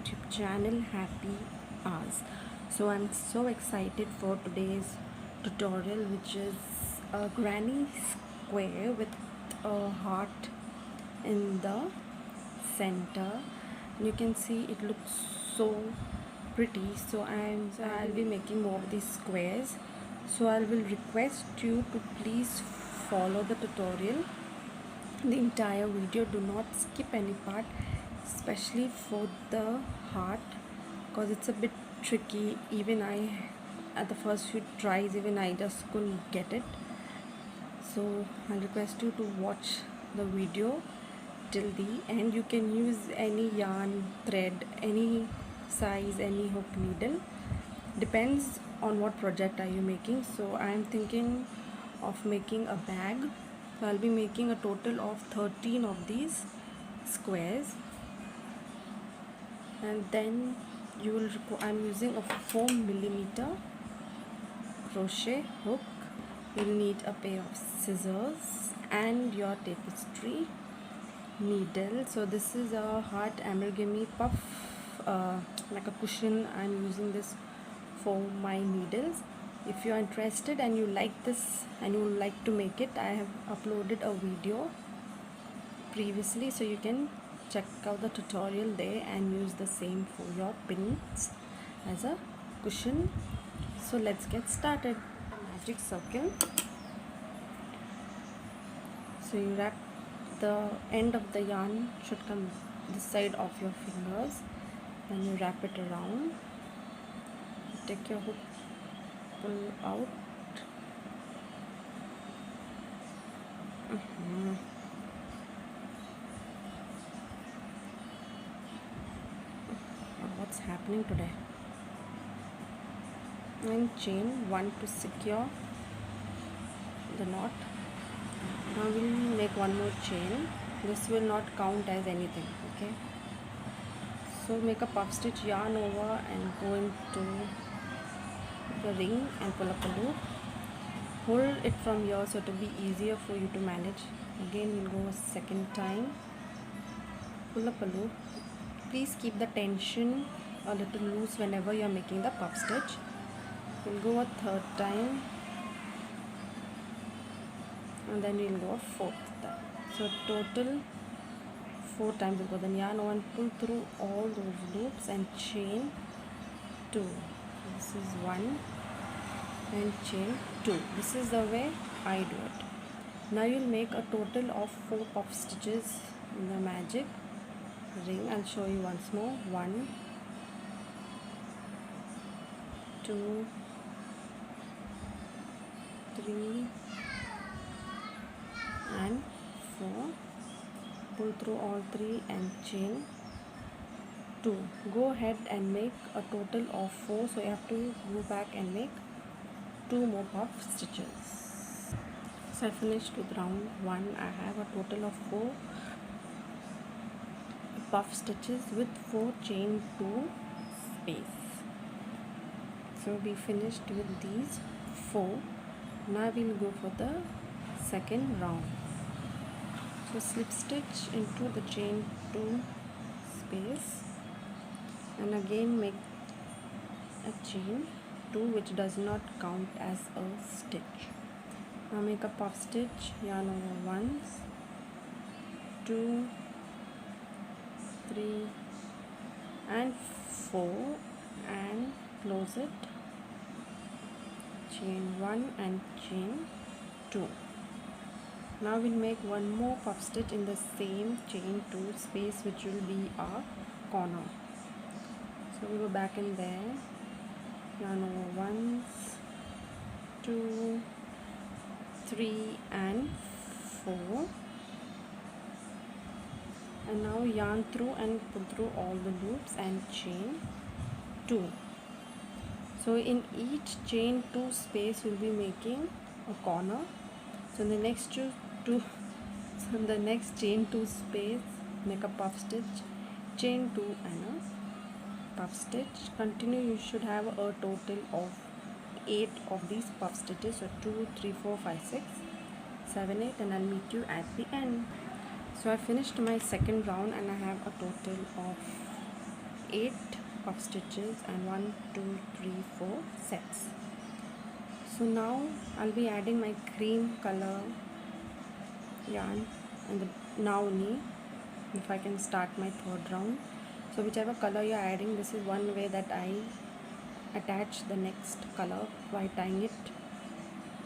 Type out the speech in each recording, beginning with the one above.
YouTube channel Happy Hours. So I'm so excited for today's tutorial, which is a granny square with a heart in the center. You can see it looks so pretty. So I'll be making more of these squares. So I will request you to please follow the tutorial, the entire video. Do not skip any part, especially for the heart, because it's a bit tricky. Even I, at the first few tries, even I just couldn't get it. So I request you to watch the video till the end. You can use any yarn, thread, any size, any hook, needle, depends on what project are you making. So I am thinking of making a bag. So I'll be making a total of 13 of these squares, and then you will I'm using a 4mm crochet hook. You'll need a pair of scissors and your tapestry needle. So this is a heart amigurumi puff, like a cushion. I'm using this for my needles. If you are interested and you like this and you would like to make it, I have uploaded a video previously, so you can check out the tutorial there and use the same for your pins as a cushion. So let's get started. A magic circle. So you wrap, the end of the yarn should come this side of your fingers, then you wrap it around. Take your hook, pull out. What's happening today? And chain one to secure the knot. Now we'll make one more chain. This will not count as anything, okay? So make a puff stitch, yarn over and go into the ring and pull up a loop. Hold it from here so it will be easier for you to manage. Again we'll go a second time, pull up a loop. Please keep the tension a little loose whenever you are making the puff stitch. We'll go a third time, and then we'll go a fourth time. So total 4 times we'll go. Then yarn over and pull through all those loops and chain 2. This is 1 and chain 2. This is the way I do it. Now you'll make a total of 4 puff stitches in the magic ring. I'll show you once more. 1, 2, 3 and 4. Pull through all 3 and chain 2. Go ahead and make a total of 4, so you have to go back and make 2 more puff stitches. So I finished with round 1. I have a total of 4 puff stitches with 4 chain 2 space. So we finished with these 4. Now we'll go for the second round. So slip stitch into the chain 2 space and again make a chain 2, which does not count as a stitch. Now make a puff stitch, yarn over once, 2, 3 and 4 and close it. Chain 1 and chain 2. Now we'll make one more puff stitch in the same chain 2 space, which will be our corner. So we go back in there, yarn over once, 2, 3 and 4, and now yarn through and pull through all the loops and chain 2. So in each chain 2 space we'll be making a corner. So in the next chain 2 space, make a puff stitch, chain 2 and a puff stitch. Continue. You should have a total of 8 of these puff stitches. So 2, 3, 4, 5, 6, 7, 8, and I'll meet you at the end. So I finished my second round and I have a total of 8 puff stitches and 1 2 3 4 sets. So now I'll be adding my cream color yarn and the now knee. If I can start my third round, so whichever color you're adding, this is one way that I attach the next color by tying it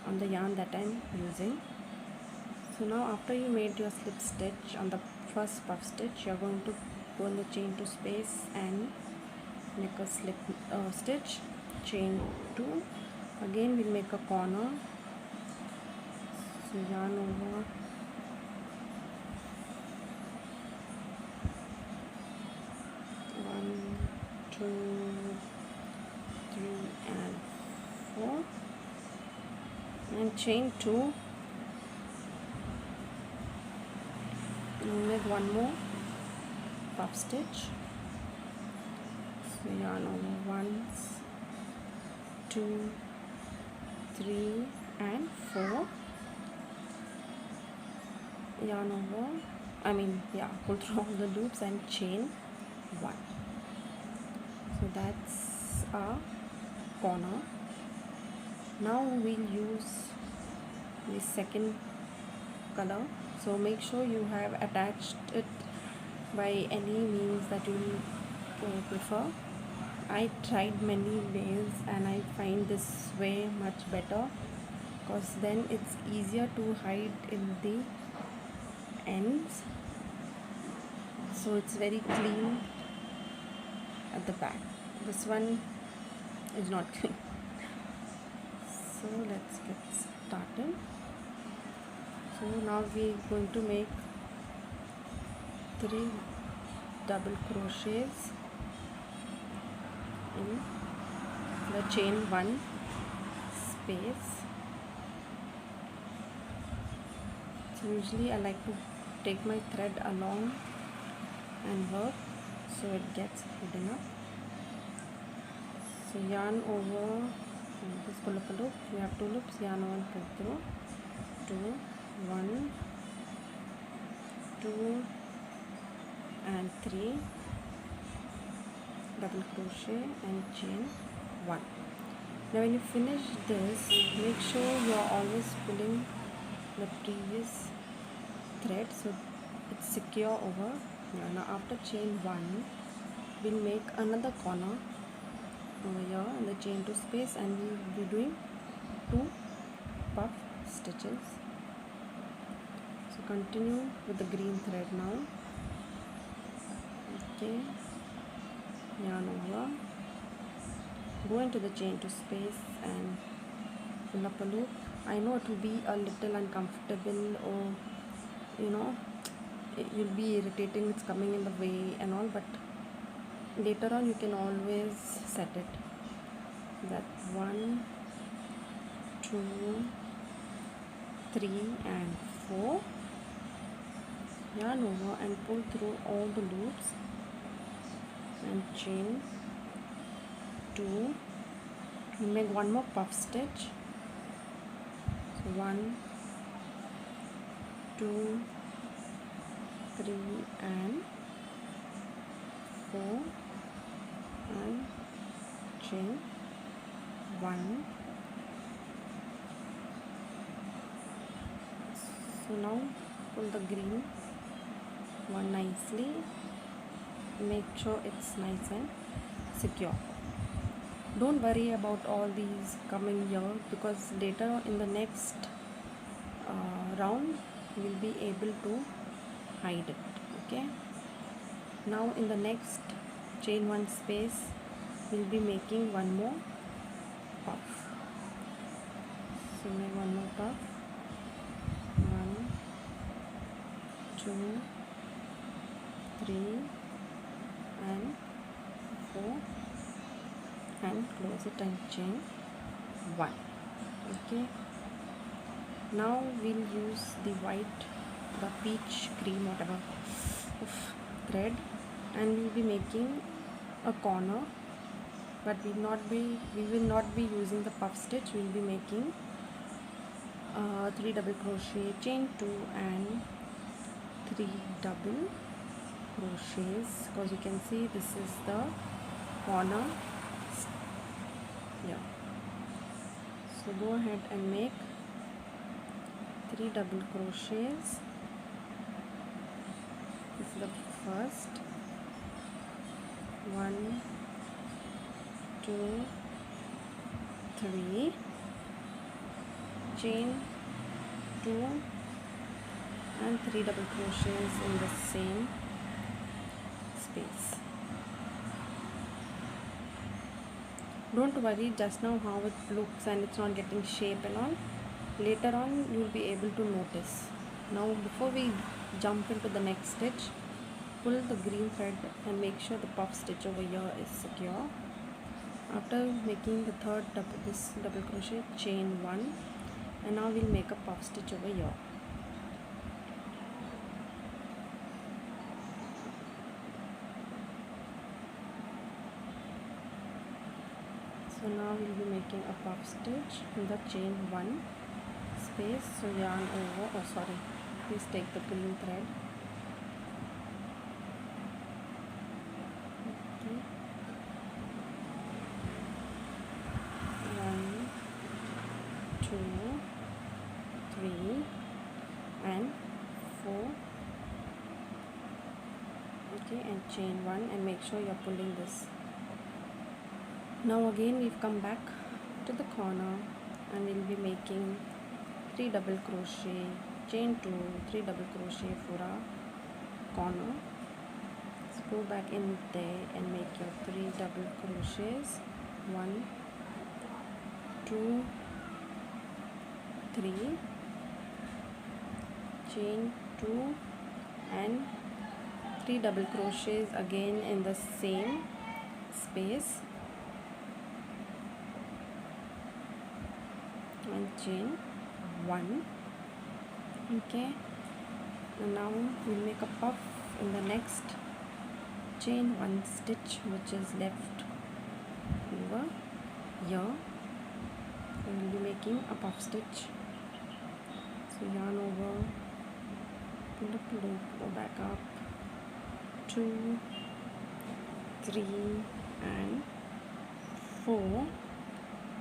on the yarn that I'm using. So now after you made your slip stitch on the first puff stitch, you're going to go in the chain to space and make a slip stitch, chain 2, again we'll make a corner, so yarn over, 1 2 3 and 4 and chain 2, make one more puff stitch, so yarn over 1 2 3 and 4, yarn over, pull through all the loops and chain 1. So that's our corner. Now we'll use the second color, so make sure you have attached it by any means that you prefer. I tried many ways and I find this way much better, because then it's easier to hide in the ends, so it's very clean at the back. This one is not clean. So let's get started. So now we're going to make 3 double crochets in the chain 1 space. So usually I like to take my thread along and work so it gets hidden up. So yarn over, just pull up a loop, we have 2 loops, yarn over and pull through, 2 1 2 and 3 double crochet and chain 1. Now when you finish this, make sure you are always pulling the previous thread so it's secure over here. Now after chain 1, we'll make another corner over here in the chain 2 space, and we'll be doing 2 puff stitches. So continue with the green thread now. Okay, yarn over, go into the chain 2 space and pull up a loop. I know it will be a little uncomfortable, or you'll be irritating, it's coming in the way and all, but later on you can always set it. That 1 2 3 and 4, yarn over and pull through all the loops and chain 2, and make one more puff stitch. So 1 2 3 and 4 and chain 1. So now pull the green one nicely, make sure it's nice and secure. Don't worry about all these coming here, because later in the next round we'll be able to hide it. Okay, now in the next chain 1 space we'll be making one more puff. So make one more puff, 1 2 3 and 4, and close it and chain 1. Okay, now we'll use the white, the peach cream, whatever thread, and we'll be making a corner, but we will not be using the puff stitch. We'll be making 3 double crochet, chain 2 and 3 double crochets, because you can see this is the corner. Yeah, so go ahead and make 3 double crochets. This is the first one, 2, 3, chain 2 and 3 double crochets in the same space. Don't worry just now how it looks and it's not getting shape and all. Later on you will be able to notice. Now before we jump into the next stitch, pull the green thread and make sure the puff stitch over here is secure. After making the third double crochet, chain 1, and now we'll make a puff stitch over here. So now we'll be making a puff stitch in the chain 1 space. So yarn over, please take the green thread. Okay. 1, 2, 3 and 4. Okay, and chain 1 and make sure you're pulling this. Now again we've come back to the corner and we'll be making 3 double crochet, chain 2, 3 double crochet for our corner. So go back in there and make your 3 double crochets. 1, 2, 3, chain 2 and 3 double crochets again in the same space and chain 1. Okay, and now we'll make a puff in the next chain 1 stitch which is left over here, and we'll be making a puff stitch. So yarn over, pull up loop, go back up, 2, 3 and 4.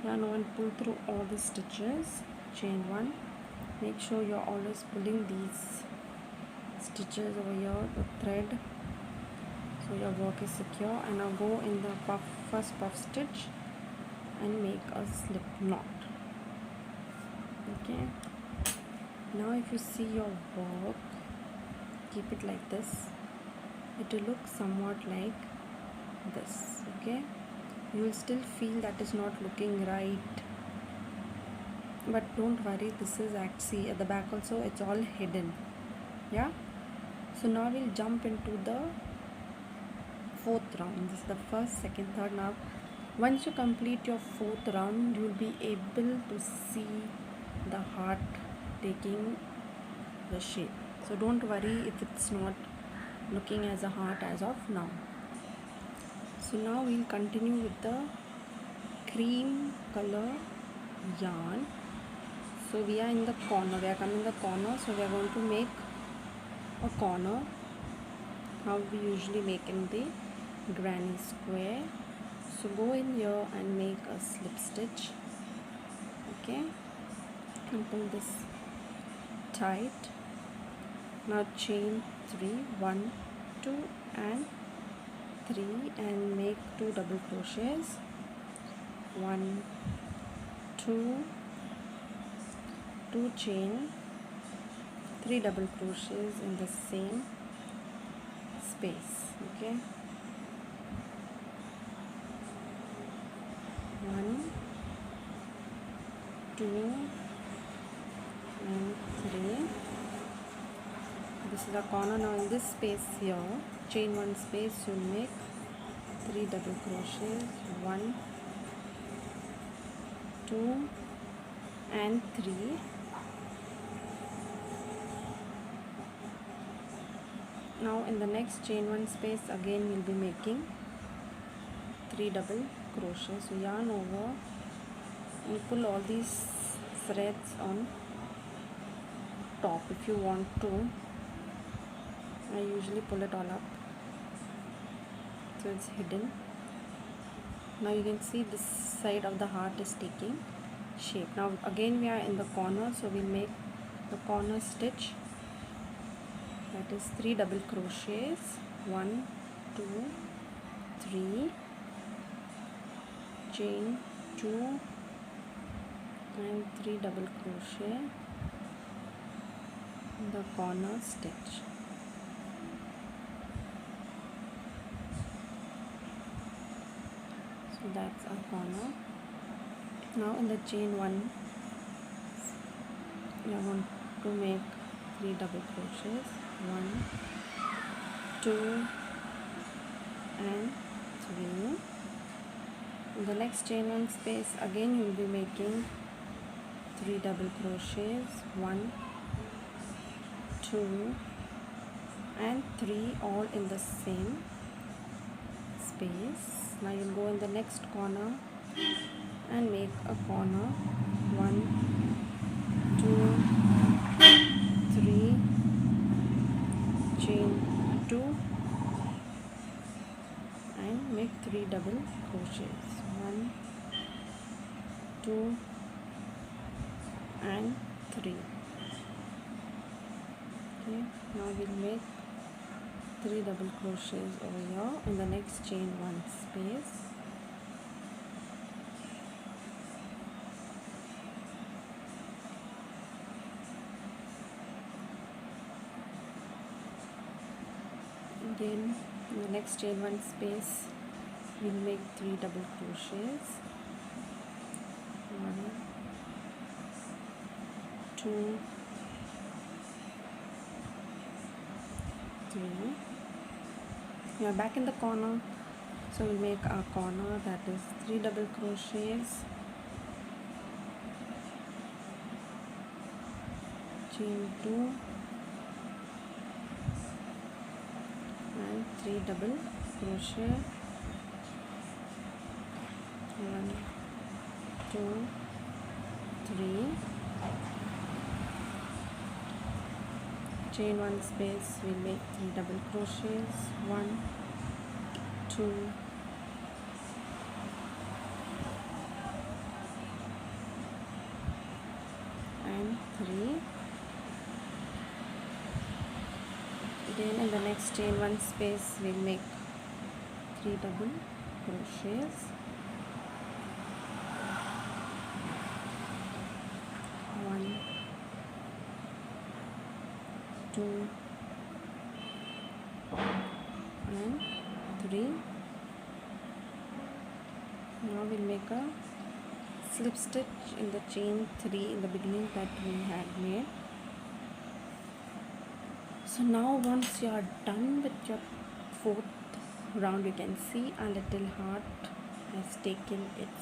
Yarn over and pull through all the stitches, chain 1. Make sure you're always pulling these stitches over here, the thread, so your work is secure. And now go in the first puff stitch and make a slip knot. Okay, now if you see your work, keep it like this. It will look somewhat like this. Okay, you will still feel that is not looking right, but don't worry, this is actually at the back also, it's all hidden. Yeah, so now we'll jump into the 4th round. This is the first, second, third. Now once you complete your 4th round, you will be able to see the heart taking the shape. So don't worry if it's not looking as a heart as of now. So now we'll continue with the cream color yarn. So we are in the corner, we are coming the corner, so we are going to make a corner how we usually make in the granny square. So go in here and make a slip stitch. Okay, and pull this tight. Now chain 3, 1, 2 and 3 and make 2 double crochets. 1, 2, 2 chain, 3 double crochets in the same space. Okay, 1, 2 and 3. This is the corner. Now in this space here, chain 1 space, you make 3 double crochets. 1, 2 and 3. Now in the next chain 1 space again we'll be making 3 double crochets. So yarn over and pull all these threads on top if you want to. I usually pull it all up. so it's hidden. Now you can see this side of the heart is taking shape. Now again we are in the corner, so we'll make the corner stitch, that is 3 double crochets, 1 2 3, chain 2 and 3 double crochet in the corner stitch. So that's our corner. Now in the chain 1 we are going to make 3 double crochets, 1 2 and 3. In the next chain 1 space again you will be making 3 double crochets, 1 2 and 3, all in the same space. Now you'll go in the next corner and make a corner, 1 2 3, chain 2 and make 3 double crochets, 1 2 and 3. Okay, now we'll make 3 double crochets over here in the next chain 1 space. Again in the next chain 1 space we'll make 3 double crochets, 1 2 3. We are back in the corner, so we'll make our corner, that is 3 double crochets, chain 2 and 3 double crochet, 1 2 3, chain 1 space we'll make 3 double crochets, 1 2 and 3. Then in the next chain 1 space we'll make 3 double crochets, 1 2 and 3. Now we'll make a slip stitch in the chain 3 in the beginning that we had made. So now once you are done with your 4th round, you can see a little heart has taken its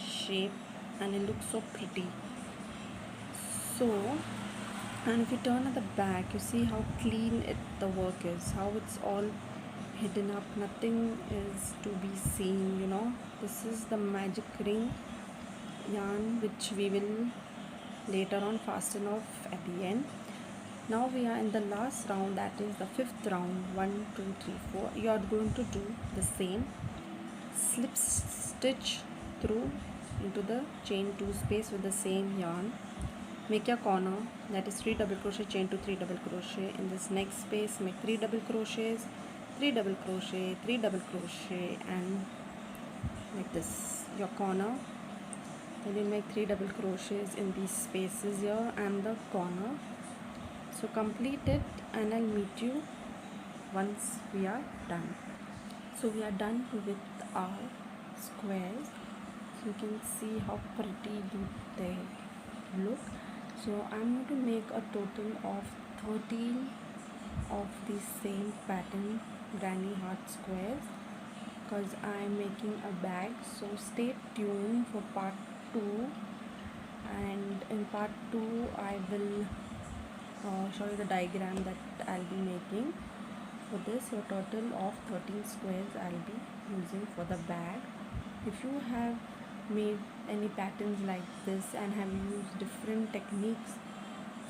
shape and it looks so pretty. So, and if you turn at the back, you see how clean the work is, how it's all hidden up, nothing is to be seen, you know. This is the magic ring yarn which we will later on fasten off at the end. Now we are in the last round, that is the 5th round, 1 2 3 4. You are going to do the same, slip stitch through into the chain 2 space with the same yarn, make your corner, that is 3 double crochet, chain 2, 3 double crochet. In this next space make 3 double crochets, 3 double crochet, 3 double crochet, and like this your corner. Then you make 3 double crochets in these spaces here and the corner. So complete it and I'll meet you once we are done. So we are done with our squares. So you can see how pretty do they look. So I'm going to make a total of 13 of the same pattern granny heart squares because I'm making a bag. So stay tuned for part 2, and in part 2 I will show you the diagram that I'll be making for this. So total of 13 squares I'll be using for the bag. If you have made any patterns like this and have used different techniques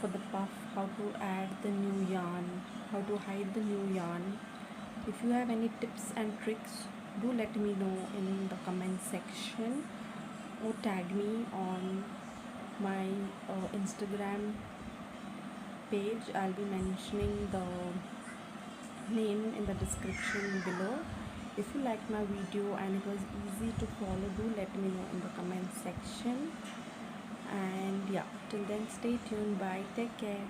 for the puff, how to add the new yarn, how to hide the new yarn, If you have any tips and tricks, do let me know in the comment section or tag me on my Instagram page. I'll be mentioning the name in the description below. If you liked my video and it was easy to follow, do let me know in the comment section. And yeah, till then, stay tuned. Bye, take care.